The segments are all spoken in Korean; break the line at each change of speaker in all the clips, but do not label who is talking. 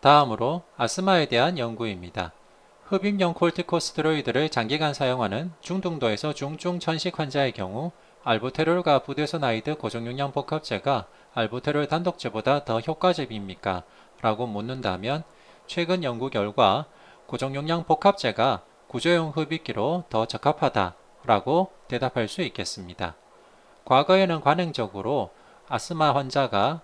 다음으로 아스마에 대한 연구입니다. 흡입용 콜티코스테로이드를 장기간 사용하는 중등도에서 중증 천식 환자의 경우 알부테롤과 부데소나이드 고정용량 복합제가 알부테롤 단독제보다 더 효과적입니까? 라고 묻는다면 최근 연구 결과 고정용량 복합제가 구조용 흡입기로 더 적합하다 라고 대답할 수 있겠습니다. 과거에는 관행적으로 아스마 환자가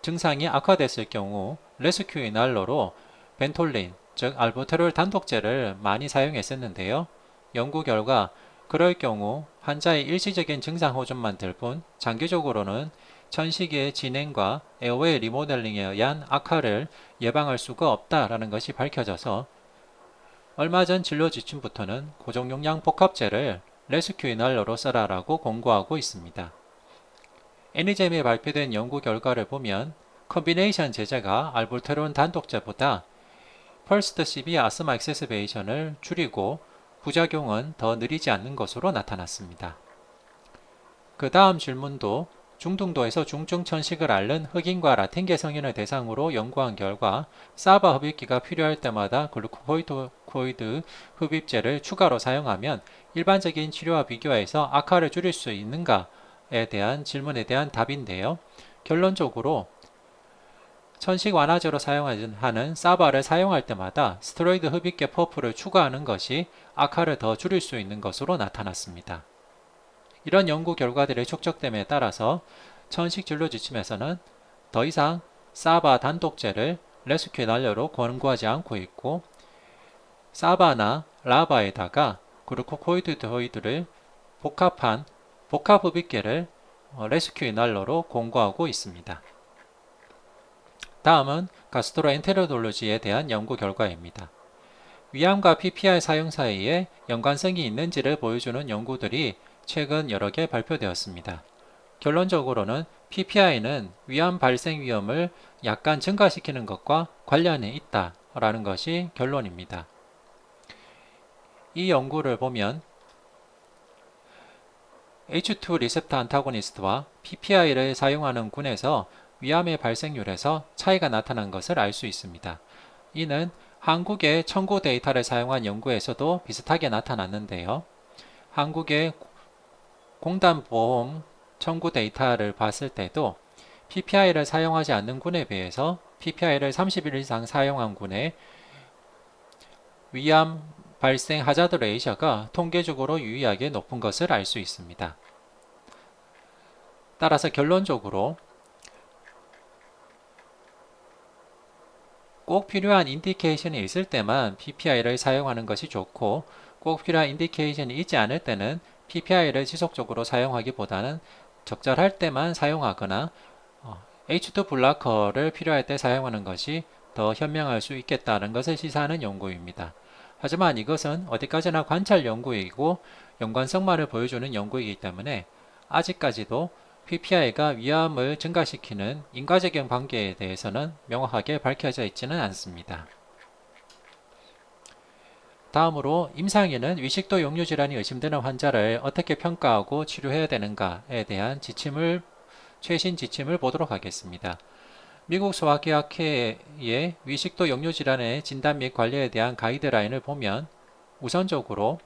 증상이 악화됐을 경우 레스큐 이날로로 벤톨린, 즉 알부테롤 단독제를 많이 사용했었는데요. 연구 결과 그럴 경우 환자의 일시적인 증상 호전만 들 뿐 장기적으로는 천식의 진행과 에어웨이 리모델링에 의한 악화를 예방할 수가 없다라는 것이 밝혀져서 얼마 전 진료 지침부터는 고정용량 복합제를 레스큐 이날로로 써라라고 권고하고 있습니다. 애니잼에 발표된 연구 결과를 보면 컨비네이션 제제가 알부테론 단독제보다 퍼스트 시비 아스마 액세스베이션을 줄이고 부작용은 더 느리지 않는 것으로 나타났습니다. 그 다음 질문도 중등도에서 중증 천식을 앓는 흑인과 라틴계 성인을 대상으로 연구한 결과 사바 흡입기가 필요할 때마다 글루코코이드 흡입제를 추가로 사용하면 일반적인 치료와 비교해서 악화를 줄일 수 있는가에 대한 질문에 대한 답인데요. 결론적으로 천식 완화제로 사용하는 사바를 사용할 때마다 스테로이드 흡입계 퍼프를 추가하는 것이 악화를 더 줄일 수 있는 것으로 나타났습니다. 이런 연구 결과들의 축적됨에 따라서 천식 진료 지침에서는 더 이상 사바 단독제를 레스큐 난료로 권고하지 않고 있고 사바나 라바에다가 글루코코이드를 복합한 복합흡입계를 레스큐 이날로로 권고하고 있습니다. 다음은 가스트로엔테로돌로지에 대한 연구 결과입니다. 위암과 PPI 사용 사이에 연관성이 있는지를 보여주는 연구들이 최근 여러 개 발표되었습니다. 결론적으로는 PPI는 위암 발생 위험을 약간 증가시키는 것과 관련이 있다라는 것이 결론입니다. 이 연구를 보면 H2 리셉터 안타고니스트와 PPI를 사용하는 군에서 위암의 발생률에서 차이가 나타난 것을 알 수 있습니다. 이는 한국의 청구 데이터를 사용한 연구에서도 비슷하게 나타났는데요. 한국의 공단보험 청구 데이터를 봤을 때도 PPI를 사용하지 않는 군에 비해서 PPI를 30일 이상 사용한 군의 위암 발생 하자드 레이셔가 통계적으로 유의하게 높은 것을 알 수 있습니다. 따라서 결론적으로 꼭 필요한 인디케이션이 있을 때만 PPI를 사용하는 것이 좋고 꼭 필요한 인디케이션이 있지 않을 때는 PPI를 지속적으로 사용하기보다는 적절할 때만 사용하거나 H2 블라커를 필요할 때 사용하는 것이 더 현명할 수 있겠다는 것을 시사하는 연구입니다. 하지만 이것은 어디까지나 관찰 연구이고 연관성만을 보여주는 연구이기 때문에 아직까지도 PPI가 위암을 증가시키는 인과적인 관계에 대해서는 명확하게 밝혀져 있지는 않습니다. 다음으로 임상인은 위식도 역류 질환이 의심되는 환자를 어떻게 평가하고 치료해야 되는가에 대한 최신 지침을 보도록 하겠습니다. 미국 소아기학회의 위식도 역류 질환의 진단 및 관리에 대한 가이드라인을 보면 우선적으로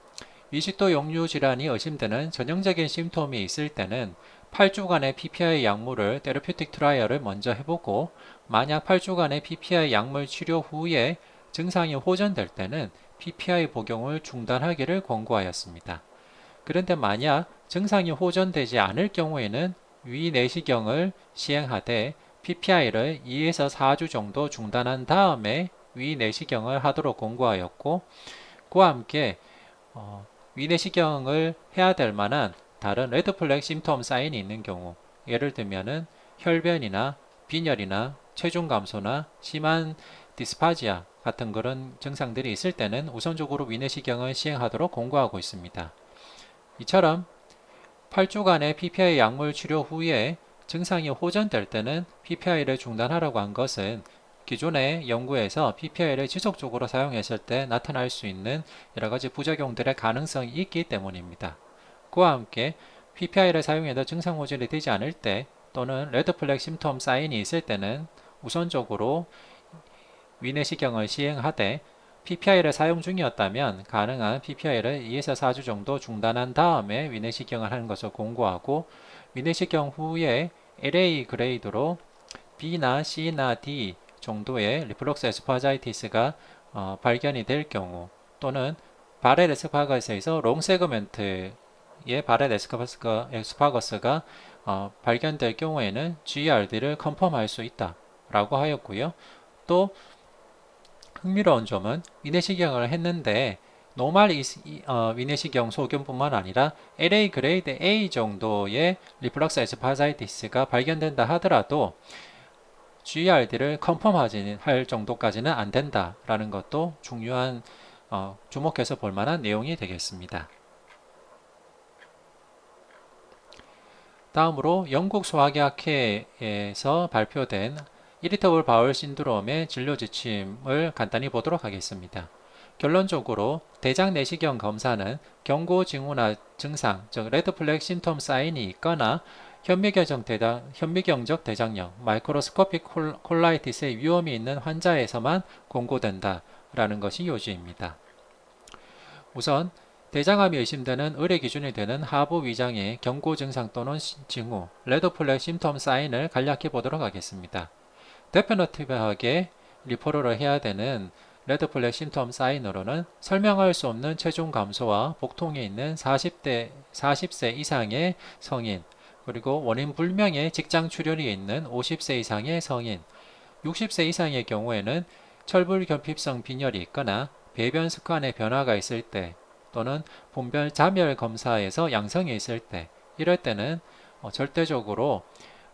위식도 역류 질환이 의심되는 전형적인 심톰이 있을 때는 8주간의 PPI 약물을 테라퓨틱 트라이얼을 먼저 해보고 만약 8주간의 PPI 약물 치료 후에 증상이 호전될 때는 PPI 복용을 중단하기를 권고하였습니다. 그런데 만약 증상이 호전되지 않을 경우에는 위내시경을 시행하되 PPI를 2에서 4주 정도 중단한 다음에 위내시경을 하도록 권고하였고 그와 함께 위내시경을 해야 될 만한 다른 레드플렉 심톰 사인이 있는 경우 예를 들면은 혈변이나 빈혈이나 체중 감소나 심한 디스파지아 같은 그런 증상들이 있을 때는 우선적으로 위내시경을 시행하도록 권고하고 있습니다. 이처럼 8주간의 PPI 약물 치료 후에 증상이 호전될 때는 PPI를 중단하라고 한 것은 기존의 연구에서 PPI를 지속적으로 사용했을 때 나타날 수 있는 여러가지 부작용들의 가능성이 있기 때문입니다. 그와 함께 PPI를 사용해도 증상 호전이 되지 않을 때 또는 레드플렉 심톰 사인이 있을 때는 우선적으로 위내시경을 시행하되 PPI를 사용 중이었다면 가능한 PPI를 2에서 4주 정도 중단한 다음에 위내시경을 하는 것을 권고하고, 위내시경 후에 LA 그레이드로 B나 C나 D 정도의 리플럭스 에스파자이티스가 발견이 될 경우, 또는 바렐 에스파거스에서 롱 세그멘트의 바렐 에스파거스가 발견될 경우에는 GERD를 컨펌할 수 있다 라고 하였고요. 또 흥미로운 점은 위내시경을 했는데 노멀 위내시경 소견뿐만 아니라 LA 그레이드 A 정도의 리플럭스 에스파자이티스가 발견된다 하더라도 GERD를 컨펌하지 할 정도까지는 안 된다라는 것도 중요한 주목해서 볼 만한 내용이 되겠습니다. 다음으로 영국 소화기학회에서 발표된 이리터블 바울 신드롬의 진료 지침을 간단히 보도록 하겠습니다. 결론적으로 대장 내시경 검사는 경고 징후나 증상, 즉 레드 플래그 심텀 사인이 있거나 현미경적 대장염, 마이크로스코픽 콜라이티스의 위험이 있는 환자에서만 권고된다라는 것이 요지입니다. 우선 대장암이 의심되는 의뢰 기준이 되는 하부 위장의 경고 증상 또는 징후, 레드 플래그 심텀 사인을 간략히 보도록 하겠습니다. 데피니티브하게 리포럴을 해야 되는 레드 플래그 심텀 사인으로는 설명할 수 없는 체중 감소와 복통이 있는 40세 이상의 성인, 그리고 원인 불명의 직장 출혈이 있는 50세 이상의 성인, 60세 이상의 경우에는 철불 결핍성 빈혈이 있거나 배변 습관의 변화가 있을 때, 또는 분별 자멸 검사에서 양성이 있을 때, 이럴 때는 절대적으로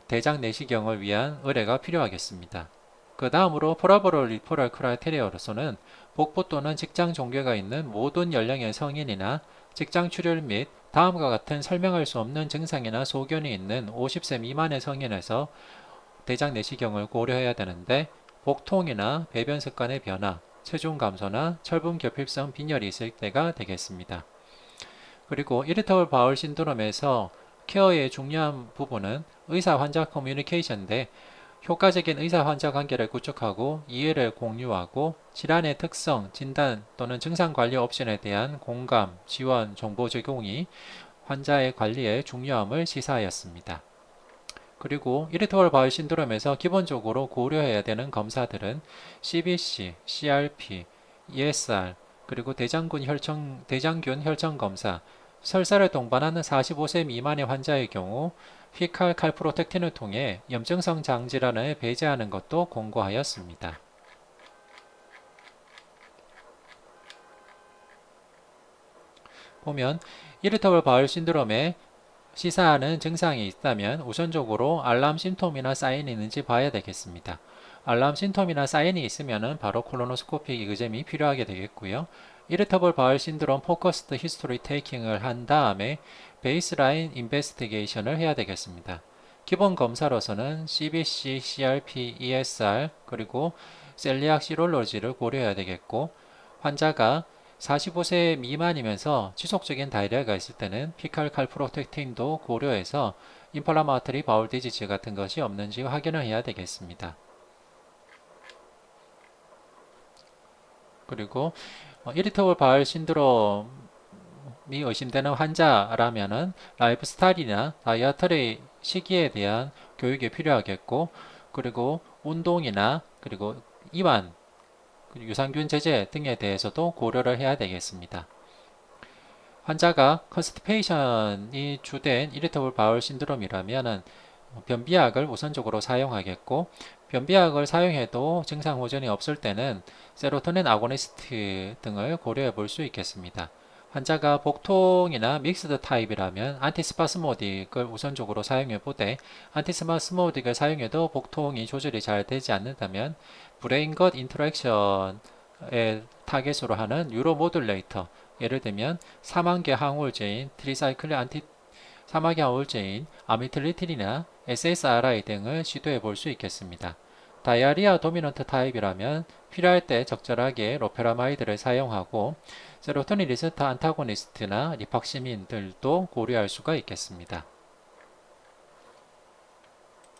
대장 내시경을 위한 의뢰가 필요하겠습니다. 그 다음으로 프라보럴 리퍼럴 크라이테리아로서는 복부 또는 직장 종괴가 있는 모든 연령의 성인이나 직장 출혈 및 다음과 같은 설명할 수 없는 증상이나 소견이 있는 50세 미만의 성인에서 대장 내시경을 고려해야 되는데, 복통이나 배변 습관의 변화, 체중 감소나 철분 결핍성 빈혈이 있을 때가 되겠습니다. 그리고 이리터블 바울 신드롬에서 케어의 중요한 부분은 의사 환자 커뮤니케이션인데, 효과적인 의사 환자 관계를 구축하고 이해를 공유하고 질환의 특성, 진단 또는 증상 관리 옵션에 대한 공감, 지원, 정보 제공이 환자의 관리의 중요함을 시사하였습니다. 그리고 이리터블 바울 신드롬에서 기본적으로 고려해야 되는 검사들은 CBC, CRP, ESR, 그리고 대장균 혈청 검사, 설사를 동반하는 45세 미만의 환자의 경우 피칼 칼프로텍틴을 통해 염증성 장질환을 배제하는 것도 권고하였습니다. 보면 이리터블 바울 신드롬에 시사하는 증상이 있다면 우선적으로 알람 심톰이나 사인이 있는지 봐야 되겠습니다. 알람 심톰이나 사인이 있으면 바로 콜로노스코픽 이그잼이 필요하게 되겠고요. 이리터블 바울 신드롬 포커스드 히스토리 테이킹을 한 다음에 베이스라인 인베스티게이션을 해야 되겠습니다. 기본 검사로서는 CBC, CRP, ESR, 그리고 셀리악 시롤로지를 고려해야 되겠고, 환자가 45세 미만이면서 지속적인 다이어리아가 있을 때는 피칼 칼프로텍틴도 고려해서 인플라마토리 바울 디지즈 같은 것이 없는지 확인을 해야 되겠습니다. 그리고 이리터블 바울 신드롬이 의심되는 환자라면은 라이프 스타일이나 다이어터리 시기에 대한 교육이 필요하겠고, 그리고 운동이나 그리고 이완, 유산균 제제 등에 대해서도 고려를 해야 되겠습니다. 환자가 컨스티페이션이 주된 이리터블 바울 신드롬이라면 변비약을 우선적으로 사용하겠고, 변비약을 사용해도 증상 호전이 없을 때는 세로토닌 아고니스트 등을 고려해 볼 수 있겠습니다. 환자가 복통이나 믹스드 타입이라면 안티스파스모딕을 우선적으로 사용해 보되, 안티스파스모딕을 사용해도 복통이 조절이 잘 되지 않는다면 브레인것 인터랙션의 타겟으로 하는 뉴로모듈레이터, 예를 들면 사망계 항우울제인 사마계 항우울제인 아미틀리틴이나 SSRI 등을 시도해 볼 수 있겠습니다. 다이아리아 도미넌트 타입이라면 필요할 때 적절하게 로페라마이드를 사용하고 세로토닌 리셉터 안타고니스트나 리팍시민들도 고려할 수가 있겠습니다.